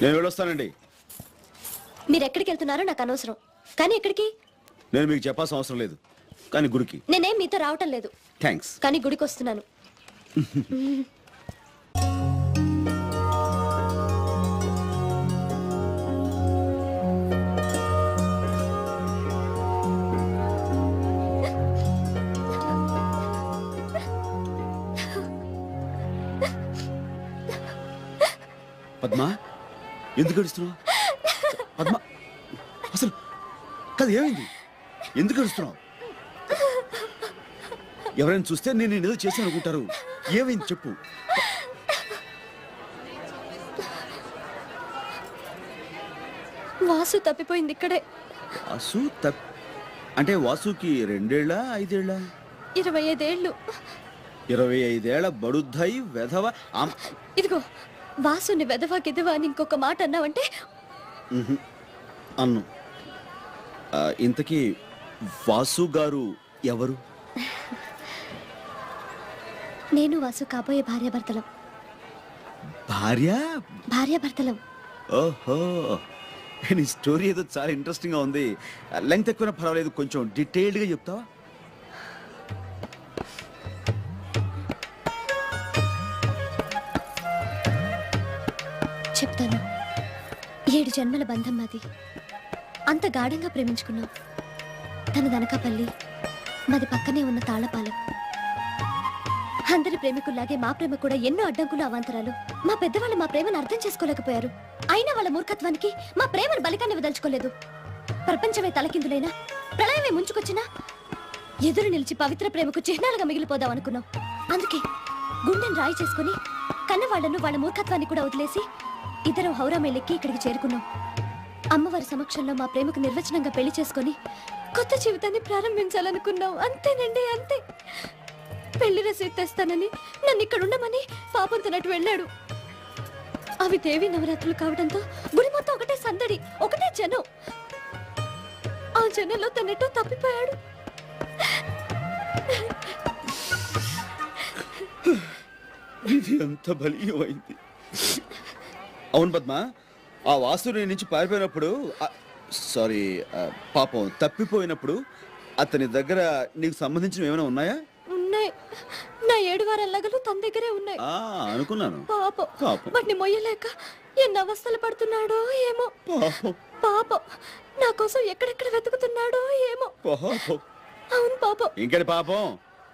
నేను వెళ్ళొస్తానండి. మీరు ఎక్కడికి వెళ్తున్నారో నాకు అనవసరం, కానీ ఎక్కడికి నేను మీకు చెప్పాల్సిన అవసరం లేదు, కానీ గుడికి. నేనేం మీతో రావటం లేదు. థ్యాంక్స్. కానీ గుడికి వస్తున్నాను. పద్మా, ఎందుకు ఏడుస్తున్నావు? పద్మా, అసలు కాదు, ఏమైంది? ఎందుకు ఏడుస్తున్నావు? ఎవరైనా చూస్తే నేను ఏదో చేశాను అనుకుంటారు. ఏమైంది చెప్పు. వాసు తప్పిపోయింది ఇక్కడే. వాసు అంటే వాసుకి 2 ఏళ్ళ 5 ఏళ్ళ? 25 ఏళ్ళు. 25 ఏళ్ళ బడుద్దాయి వెధవ. ఇదిగో, వాసుని వెధవా గిదవా అని ఇంకొక మాట అన్నావంటే అన్ను. ఇంతకీ వాసు గారు ఎవరు? నేను వాసు కాబోయే భార్యాభర్తలం. భార్యాభర్తలం. ఓహో, నీ స్టోరీ ఏదో చాలా ఇంట్రెస్టింగ్ గా ఉంది. లెంగ్త్ ఎక్కువ పర్వాలేదు, కొంచెం డీటెయిల్డ్ గా చెప్తావా? చెప్తాను. 7 జన్మల బంధం మాది. అంత గాఢంగా ప్రేమించుకున్నాం. తన దనకాపల్లి, మాది పక్కనే ఉన్న తాళపాలెం. అందరి ప్రేమికుల్లాగే మా ప్రేమ కూడా ఎన్నో అడ్డంకులు, అవాంతరాలు. మా పెద్దవాళ్ళు మా ప్రేమను అర్థం చేసుకోలేకపోయారు. అయినా వాళ్ళ మూర్ఖత్వానికి మా ప్రేమను బలికాన్ని వదలుచుకోలేదు. ప్రపంచమే తలకిందులైనా, ప్రళయమే ముంచుకొచ్చినా ఎదురు నిలిచి పవిత్ర ప్రేమకు చిహ్నాలుగా మిగిలిపోదాం అనుకున్నాం. అందుకే గుండెని రాయి చేసుకుని కన్నవాళ్లను, వాళ్ళ మూర్ఖత్వాన్ని కూడా వదిలేసి ఇద్దరం హౌరామేలెక్కి ఇక్కడికి చేరుకున్నాం. అమ్మవారి సమక్షంలో మా ప్రేమకు నిర్వచనంగా పెళ్లి చేసుకుని కొత్త జీవితాన్ని ప్రారంభించాలనుకున్నాం. అంతేనండి, అంతే. పెళ్లి రసీదు తెస్తానని, నన్ను ఇక్కడ ఉండమని పాపం తనట్టు వెళ్ళాడు. అవి దేవి నవరాత్రులు కావడంతో గుడి మొత్తం ఒకటే సందడి, ఒకటే జనం. ఆ జనంలో తనట్టు తప్పిపోయాడు. ఇది అంత బలీయమైంది. అవును పద్మ, ఆ వాసుని నుంచి పారిపోయినప్పుడు, సారీ, పాపం తప్పిపోయినప్పుడు అతని దగ్గర నీకు సంబంధించిన ఏమైనా ఉన్నాయా? ఉన్నాయి. నా 7 వారాల నగలు తన దగ్గరే ఉన్నాయి. అనుకున్నాను. పాపం వాటిని మొయ్యలేక ఎన్ని అవస్థలు పడుతున్నాడో ఏమో. పాపం నా కోసం ఎక్కడెక్కడ వెతుకుతున్నాడో ఏమో. అవును పాపం. ఇంకటి పాపం,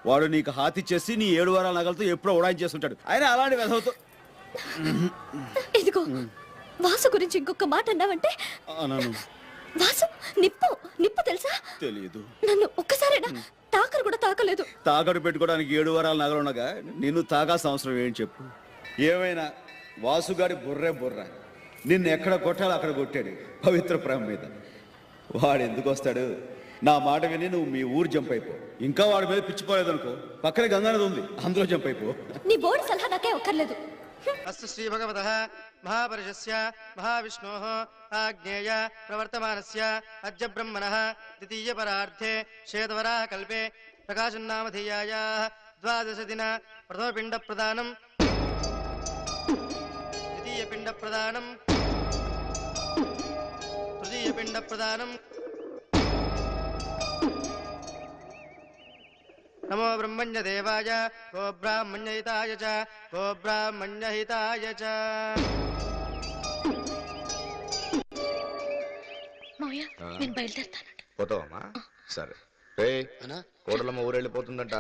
వాడు నీకు హాతిచ్చేసి నీ 7 వారాల నగలతో ఎప్పుడో ఉడాయించేస్తుంటాడు. ఆయన అలాంటి వెధవతో. ఇదిగో, వాసు గురించి ఇంకొక మాట అన్నావంటే. వాసు నిప్పు తెలుసా? తెలియదు. నన్ను ఒక్కసారైనా తాకరు కూడా తాకలేదు. తాకడు పెట్టుకోవడానికి 7 వారాల నగలుండగా నిన్ను తాగాల్సిన అవసరం ఏంటి చెప్పు? ఏమైనా వాసుగాడి బుర్ర నిన్ను ఎక్కడ కొట్టాలో అక్కడ కొట్టాడు పవిత్ర ప్రేమ మీద. వాడు ఎందుకు వస్తాడు? నా మాట విని నువ్వు మీ ఊరు జంప్ అయిపో. ఇంకా వాడి మీద పిచ్చిపోలేదనుకో, పక్కనే గంగానది ఉంది, అందులో జంప్ అయిపో. నీ బోర్డు సలహా నాకే ఒక్కర్లేదు. అస్తు శ్రీ భగవతః మహాపురుషస్య మహావిష్ణోః ఆజ్ఞేయ ప్రవర్తమానస్య అద్య బ్రహ్మణః ద్వితీయ పరార్థే శ్వేతవరాహ కల్పే ప్రకాశన్నామధేయాయాః ద్వాదశ దిన ప్రథమ పిండ ప్రదానం, ద్వితీయ పిండ ప్రదానం, తృతీయ పిండ ప్రదానం. నమో బ్రహ్మణ్య దేవాయ గో బ్రాహ్మణ్యహితాయ చ గో బ్రాహ్మణ్యహితాయ చ. మావయ్య, నేను బయలుదేరుతానండి. పోతావమ్మా? సరే. రే, కోడలమ్మ ఊరెళ్ళిపోతుందంట,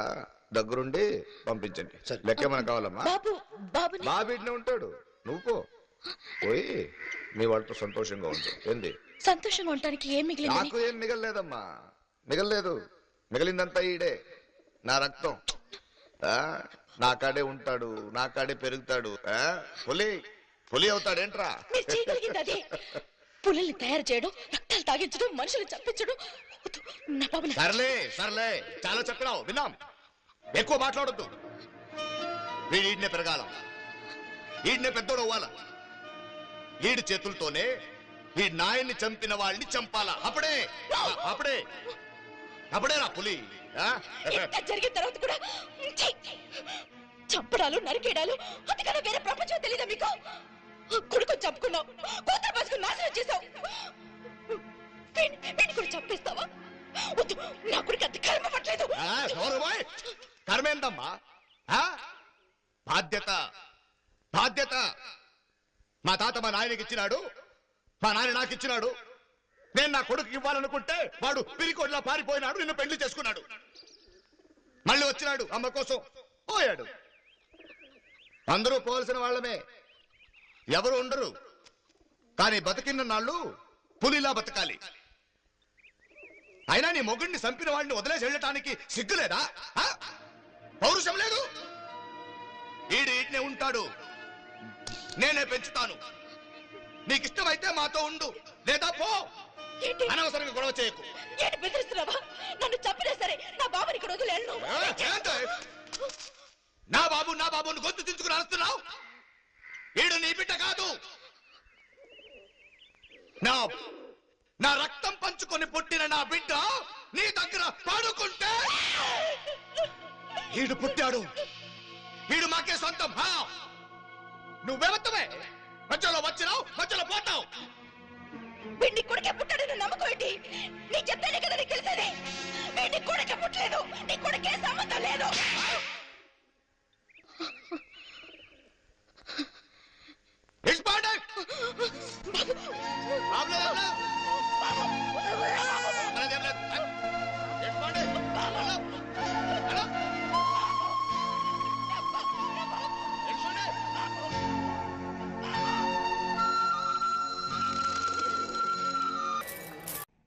దగ్గరుండి పంపించండి. లెక్కేమన్నా కావాలమ్మా? బాబిడ్నే ఉంటాడు, నువ్వు పోయి మీ వాళ్ళతో సంతోషంగా ఉండు. ఏంది సంతోషంగా ఉండటానికి ఏం మిగిలింది? నాకు ఏం మిగలలేదమ్మా, మిగలలేదు. మిగిలిందంతా ఈడే, నా రక్తం. నా కాడే ఉంటాడు, నా కాడే పెరుగుతాడు. పులి అవుతాడేంట్రా? పులిని తయారు చేయడం, రక్తాలు తాగించడం, మనుషులు చంపించడం. సర్లే, చాలా చెప్పినావు, విన్నాం. ఎక్కువ మాట్లాడొద్దు. వీడినే పెరగాల, వీడినే పెద్దోడు అవ్వాల. వీడి చేతులతోనే ఈ నాయన్ని చంపిన వాళ్ళని చంపాలా. అప్పుడే నా పులి. జరిగిన తర్వాత కూడా చంపడాలు నరికేయడాలు అంతకన్నా వేరే ప్రపంచం తెలీదా మీకు? కొడుకు చంపుకున్నావు, కూతురు బతుకుని నాశనం చేశావు. వీడిని కూడా చంపేస్తావా? వద్దు, నా కొడుకు అంత కర్మ పట్టలేదు. కర్మేందమ్మా? బాధ్యత బాధ్యత. మా తాత మా నాయనకి ఇచ్చినాడు, మా నాయన నాకు ఇచ్చినాడు. నేను నా కొడుకు ఇవ్వాలనుకుంటే వాడు పిరికొడ్లా పారిపోయినాడు, నిన్ను పెళ్లి చేసుకున్నాడు. మళ్ళీ వచ్చినాడు, అమ్మ కోసం పోయాడు. అందరూ పోవలసిన వాళ్ళమే, ఎవరు ఉండరు. కానీ బతికిన నాళ్ళు పులిలా బతకాలి. అయినా నీ మొగుడిని చంపిన వాడిని వదిలేసి వెళ్ళటానికి సిగ్గులేదా? పౌరుషం లేదు? ఈడనే ఉంటాడు, నేనే పెంచుతాను. నీకిష్టమైతే మాతో ఉండు, లేదా పో. అనవసరంగా గొడవ చేయకు. ఏంటి బెదిరిస్తున్నావా? నన్ను చంపినా సరే నా బాబుని ఇక్కడ వదిలేను. నా బాబుని గొంతు దించుకుని అరుస్తున్నావు? ఈడు నీ బిడ్డ కాదు. నా రక్తం పంచుకొని పుట్టిన నా బిడ్డ నీ దగ్గర పాడుకుంటే ఈడు పుట్టాడు, ఈడు మాకే సొంతం. నువ్వెవత్తవే? మధ్యలో వచ్చినావు, మధ్యలో పోతావు. వీడిని కొడుకే పుట్టాడని నమ్మకం ఏంటి? నీ చెప్తేనే కదా నీకు తెలిసేది. వీడిని కొడుకే పుట్టలేదు, నీ కొడుకే సంబంధం లేదు.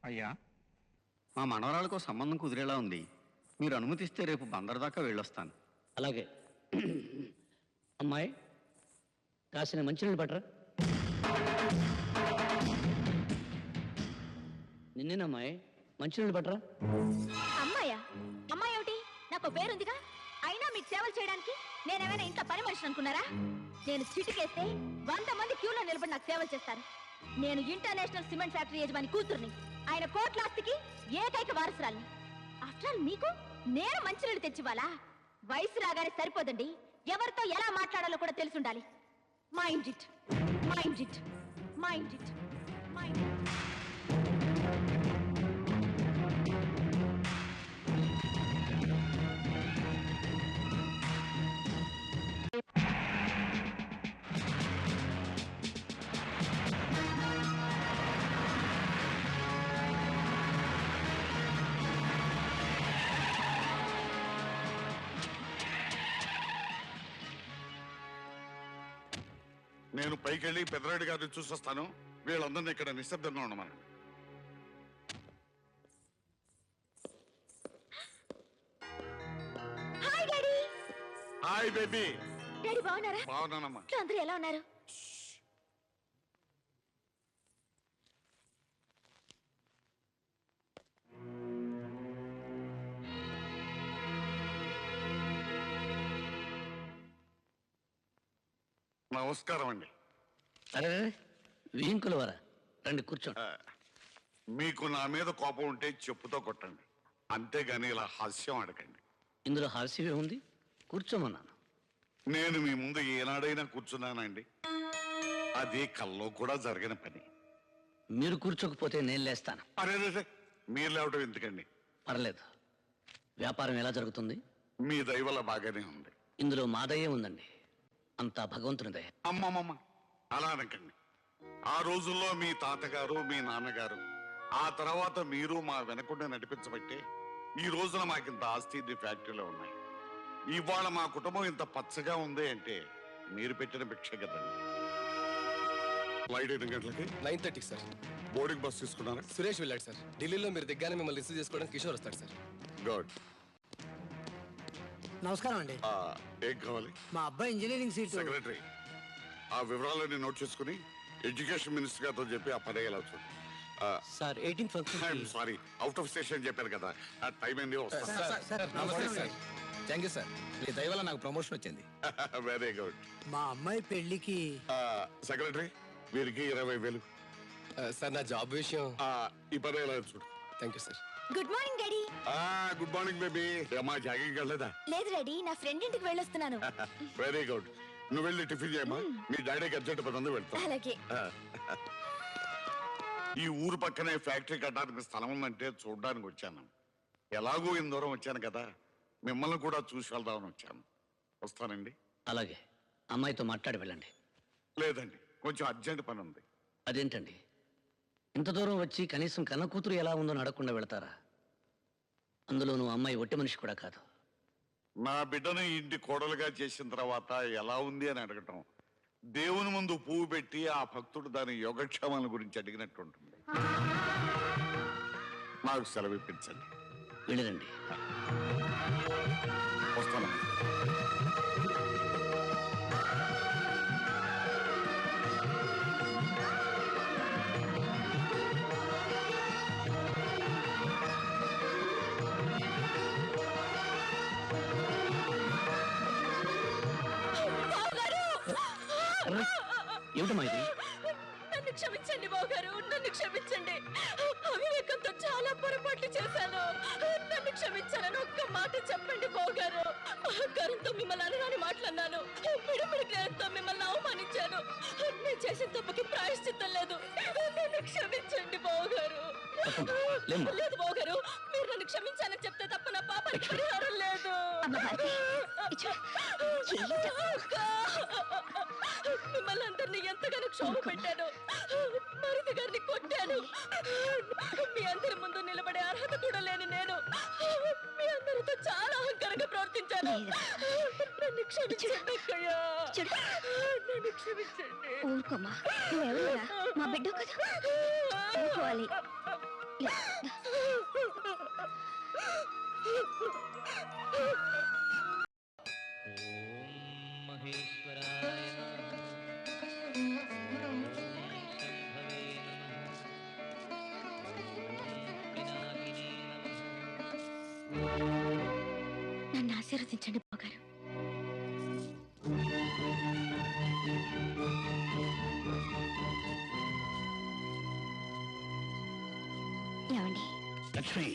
అయ్యా, మా మనవరాలకు సంబంధం కుదిరేలా ఉంది. మీరు అనుమతిస్తే రేపు బందర్ దాకా వెళ్ళొస్తాను. అలాగే. అమ్మాయి, కాసిన మంచినీళ్ళు పట్టరా. నిన్నేనమ్మాయి, మంచినీళ్ళు పట్టరా. అమ్మాయా? అమ్మాయి ఏమిటి? నాకు పేరుందిగా. అయినా మీకు సేవలు చేయడానికి నేనేమైనా ఇంత పని మనిషి అనుకున్నారా? నేను చిటికేస్తే 100 మంది క్యూలో నిలబడి నాకు సేవలు చేస్తారు. నేను ఇంటర్నేషనల్ సిమెంట్ ఫ్యాక్టరీ యజమాని కూతుర్ని, ఆయన కోట్లాస్తికి ఏకైక వారసురాల్ని. ఆఫ్టర్ ఆల్ మీకు నేను మంచినీళ్ళు తెచ్చివ్వాలా? వయసు రాగానే సరిపోదండి, ఎవరితో ఎలా మాట్లాడాలో కూడా తెలుసుండాలి. Mind it, mind it, mind it, mind it. నేను పైకెళ్ళి పెద్దరెడ్డి గారిని చూసొస్తాను. వీళ్ళందరినీ ఇక్కడ నిశ్శబ్దంగా ఉండమని. Hi daddy. Hi baby. Daddy బాగున్నారా? బాగున్నానమ్మా. అందరూ ఎలా ఉన్నారు? నమస్కారం అండి. అరే, వీంకుల వరా, రండి కూర్చోండి. మీకు నా మీద కోపం ఉంటే చెప్పుతో కొట్టండి, అంతేగాని ఇలా హాస్యం అడగండి. ఇందులో హాస్యమే ఉంది, కూర్చోమన్నాను. నేను మీ ముందు ఏనాడైనా కూర్చున్నానండి? అది కల్లో కూడా జరగని పని. మీరు కూర్చోకపోతే నేను లేస్తాను. అరే మీరు లేవటం ఎందుకండి? పర్లేదు. వ్యాపారం ఎలా జరుగుతుంది? మీ దయ వల్ల బాగానే ఉంది. ఇందులో మాదయ్యే ఉందండి, అంతా భగవంతుని దయ. అమ్మమ్మమ్మ, అలా అనకండి. ఆ రోజుల్లో మీ తాతగారు, మీ నాన్నగారు, ఆ తర్వాత మీరు మా వెనకుండా నడిపించబట్టే ఈ రోజున మాకింత ఆస్తి ఫ్యాక్టరీలో ఉన్నాయి. ఇవాళ మా కుటుంబం ఇంత పచ్చగా ఉంది అంటే మీరు పెట్టిన భిక్ష కదండి. ఫ్లైట్ 8 గంటలకి 9:30 సార్. బోర్డింగ్ బస్ తీసుకున్నారా? సురేష్ వెళ్ళాడు సార్. ఢిల్లీలో మీరు దిగ్గానే మిమ్మల్ని రిసీవ్ చేసుకోవడానికి కిషోర్ వస్తాడు సార్. గుడ్. నమస్కారం అండి. ఏం కావాలి? మా అబ్బాయి ఇంజనీరింగ్ సీట్. సెక్రటరీ, ఆ వివరాలన్నీ నోట్ చేసుకుని ఎడ్యుకేషన్ మినిస్టర్ గారితో చెప్పి ఆ పని ఎలా చూడండి. Sir 18 sorry, out of station చెప్పారు కదా, ఆ టైం ఏంది వస్తా. నమస్తే సార్. థ్యాంక్ యూ సార్, మీ దయ వల్ల నాకు ప్రమోషన్ వచ్చింది. Very good. మా అమ్మాయి పెళ్లికి సెక్రటరీ, వీరికి 20,000. సార్, నా జాబ్ విషయం. ఈ పని ఎలా చూడు. Thank you sir. Good morning daddy. Good morning baby. అమ్మా జాగింగ్ వెళ్ళదా? లేదు డాడీ, నా ఫ్రెండ్ ఇంటికి వెళ్ళొస్తున్నాను. Very good. నువ్వు వెళ్ళి టిఫిన్ చేయమ్మా. మీ డాడీకి అర్జెంట్ పని ఉంది, వెళ్తా. అలాగే. ఈ ఊరు పక్కనే ఫ్యాక్టరీ కట్టడానికి స్థలం ఉందంటే చూడడానికి వచ్చాను. ఎలాగో ఇంత దూరం వచ్చాను కదా, మిమ్మల్ని కూడా చూసి వెళ్దామని వచ్చాను. వస్తానండి. అలాగే. అమ్మాయితో మాట్లాడి వెళ్ళండి. లేదండి, కొంచెం అర్జెంట్ పని ఉంది. అదేంటండి, ఇంత దూరం వచ్చి కనీసం కన్న కూతురు ఎలా ఉందో అడగకుండా వెళతారా? అందులో నువ్వు అమ్మాయి ఒట్టి మనిషి కూడా కాదు. నా బిడ్డను ఇంటి కోడలుగా చేసిన తర్వాత ఎలా ఉంది అని అడగటం దేవుని ముందు పువ్వు పెట్టి ఆ భక్తుడు దాని యోగక్షేమాల గురించి అడిగినట్టు ఉంటుంది. నాకు సెలవు ఇప్పించండి. వెళ్ళిరండి. వస్తాను. ఏమిటమ్మా ఇది? నన్ను క్షమించండి బావగారు, నన్ను క్షమించండి. అవివేకంతో చాలా పొరపాట్లు చేశాను. నన్ను క్షమించాలని ఒక్క మాట చెప్పండి బావగారు. అహంకారంతో మిమ్మల్ని అనరాని మాట్లాడినాను. పిడిపిడి జ్ఞానంతో మిమ్మల్ని అవమానించాను. నేను చేసిన తప్పుకి ప్రాయశ్చిత్తం లేదు. నన్ను క్షమించండి బావగారు. లేదు బావగారు, మీరు నన్ను క్షమించాలని చెప్తే తప్ప నా పాపానికి పరిహారం లేదు. మిమ్మల్ని అందరినీ ఎంతగానో క్షోభ పెట్టాను. మరిది గారిని కొట్టాను. మీ అందరి ముందు నిలబడే అర్హత కూడా లేని నేను మీ అందరితో చాలా అహంకారంగా ప్రవర్తించాను. నన్ను క్షమించండి అక్కయ్య. నన్ను క్షమించండి. ఊరుకోమ్మా, నువ్వెవరురా? మా బిడ్డ కదా, ఊరుకోవాలి. నన్ను ఆశీర్వదించండి బావగారు. ఏమండి? లక్ష్మి,